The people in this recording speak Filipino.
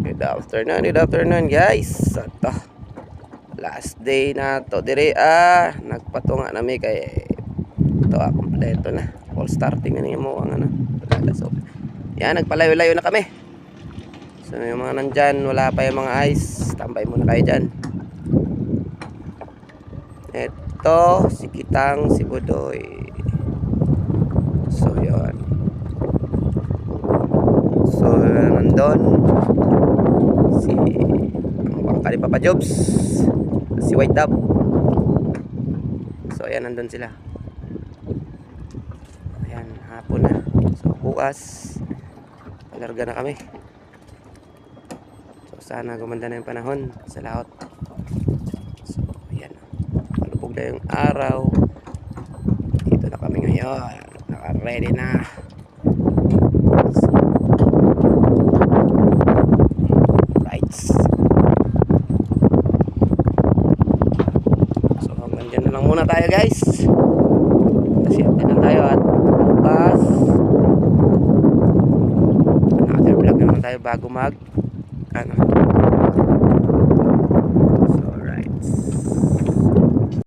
Good afternoon guys. Ito, last day na to dire. Nagpatunga na mi kay ito kompleto na. Full starting na niya mo ang ano. So, yan, nagpalayo-layo na kami. So yung mga nandyan, wala pa yung mga ice. Tambay muna kayo dyan. Ito, si Kitang, si Budoy. So yun. So nandun si ang bangka ni Papa Jobs, si White Dove. So ayan, nandun sila. Ayan, hapon na. So bukas palarga na kami. So sana gumanda na yung panahon sa laot. So ayan, palubog na yung araw. Dito na kami ngayon, naka-ready na. Muna tayo guys, kasi update lang tayo at bukas another vlog naman tayo bago mag